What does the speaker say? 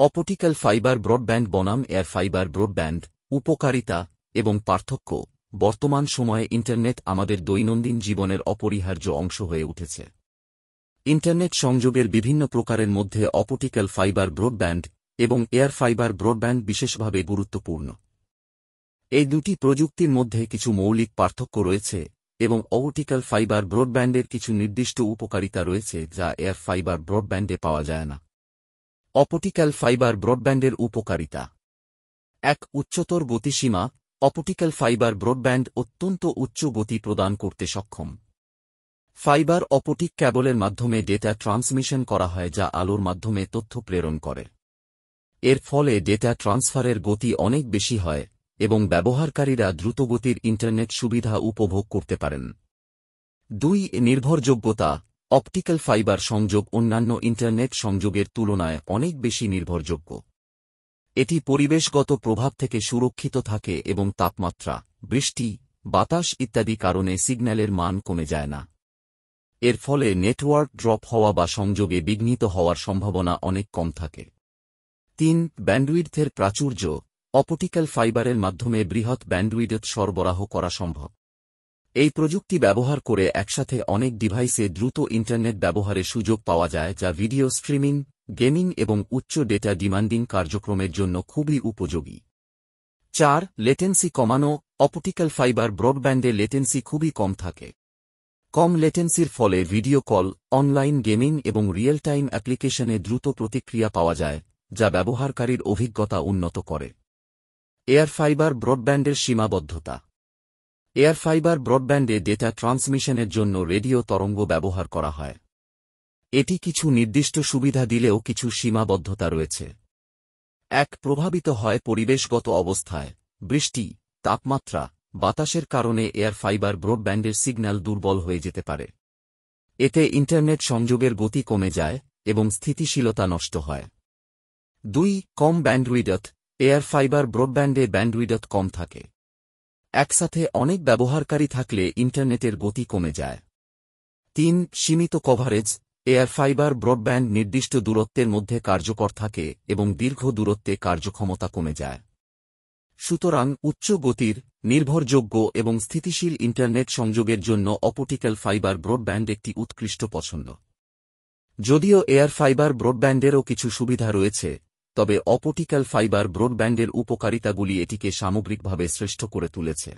Optical fibre broadband বনাম air fibre broadband, উপকারিতা এবং পার্থক্য। বর্তমান সময়ে ইন্টারনেট আমাদের দৈনন্দিন জীবনের অপরিহার্য অংশ হয়ে উঠেছে। ইন্টারনেট সংযোগের বিভিন্ন প্রকারের মধ্যে অপটিক্যাল ফাইবার ব্রডব্যান্ড এবং এয়ার ফাইবার ব্রডব্যান্ড বিশেষভাবে গুরুত্বপূর্ণ। এই দুটি প্রযুক্তির মধ্যে কিছু মৌলিক পার্থক্য রয়েছে এবং অপটিক্যাল ফাইবার ব্রডব্যান্ডের কিছু নির্দিষ্ট উপকারিতা রয়েছে যা এয়ার ফাইবার ব্রডব্যান্ডে পাওয়া যায় না। অপটিক্যাল ফাইবার ব্রডব্যান্ডের উপকারিতা: ১. উচ্চতর গতিসীমা। অপটিক্যাল ফাইবার ব্রডব্যান্ড অত্যন্ত উচ্চ গতি প্রদান করতে সক্ষম। ফাইবার অপটিক ক্যাবলের মাধ্যমে ডেটা ট্রান্সমিশন করা হয় যা আলোর মাধ্যমে তথ্য প্রেরণ করে। এর ফলে ডেটা ট্রান্সফারের গতি অনেক বেশি হয় এবং ব্যবহারকারীরা দ্রুতগতির ইন্টারনেট সুবিধা উপভোগ করতে পারেন। ২. নির্ভরযোগ্যতা। অপটিক্যাল ফাইবার সংযোগ অন্যান্য ইন্টারনেট সংযোগের তুলনায় অনেক বেশি নির্ভরযোগ্য। এটি পরিবেশগত প্রভাব থেকে সুরক্ষিত থাকে এবং তাপমাত্রা, বৃষ্টি, বাতাস ইত্যাদি কারণে সিগন্যালের মান কমে যায় না। এর ফলে নেটওয়ার্ক ড্রপ হওয়া বা সংযোগে বিঘ্নিত হওয়ার সম্ভাবনা অনেক কম থাকে। ৩. ব্যান্ডউইডথের প্রাচুর্য। অপটিক্যাল ফাইবারের মাধ্যমে বৃহৎ ব্যান্ডউইডথ সরবরাহ করা সম্ভব। এই প্রযুক্তি ব্যবহার করে একসাথে অনেক ডিভাইসে দ্রুত ইন্টারনেট ব্যবহারের সুযোগ পাওয়া যায় যা ভিডিও স্ট্রিমিং, গেমিং এবং উচ্চ ডেটা ডিমান্ডিং কার্যক্রমের জন্য খুবই উপযোগী। ৪. লেটেন্সি কমানো। অপটিক্যাল ফাইবার ব্রডব্যান্ডে লেটেন্সি খুবই কম থাকে। কম লেটেন্সির ফলে ভিডিও কল, অনলাইন গেমিং এবং রিয়েল টাইম অ্যাপ্লিকেশনে দ্রুত প্রতিক্রিয়া পাওয়া যায়, যা ব্যবহারকারীর অভিজ্ঞতা উন্নত করে। এয়ার ফাইবার ব্রডব্যান্ডের সীমাবদ্ধতা। এয়ার ফাইবার ব্রডব্যান্ডে ডেটা ট্রান্সমিশনের জন্য রেডিও তরঙ্গ ব্যবহার করা হয়। এটি কিছু নির্দিষ্ট সুবিধা দিলেও কিছু সীমাবদ্ধতা রয়েছে। ১. প্রভাবিত হয় পরিবেশগত অবস্থায়। বৃষ্টি, তাপমাত্রা, বাতাসের কারণে এয়ার ফাইবার ব্রডব্যান্ডের সিগন্যাল দুর্বল হয়ে যেতে পারে। এতে ইন্টারনেট সংযোগের গতি কমে যায় এবং স্থিতিশীলতা নষ্ট হয়। ২. কম ব্যান্ডউইডথ। এয়ার ফাইবার ব্রডব্যান্ডে ব্যান্ডউইডথ কম থাকে। একসাথে অনেক ব্যবহারকারী থাকলে ইন্টারনেটের গতি কমে যায়। ৩. সীমিত কভারেজ। এয়ার ফাইবার ব্রডব্যান্ড নির্দিষ্ট দূরত্বের মধ্যে কার্যকর থাকে এবং দীর্ঘ দূরত্বে কার্যক্ষমতা কমে যায়। সুতরাং উচ্চ গতির, নির্ভরযোগ্য এবং স্থিতিশীল ইন্টারনেট সংযোগের জন্য অপটিক্যাল ফাইবার ব্রডব্যান্ড একটি উৎকৃষ্ট পছন্দ। যদিও এয়ার ফাইবার ব্রডব্যান্ডেরও কিছু সুবিধা রয়েছে, তবে অপটিক্যাল ফাইবার ব্রডব্যান্ডের উপকারিতাগুলি এটিকে সামগ্রিকভাবে শ্রেষ্ঠ করে তুলেছে।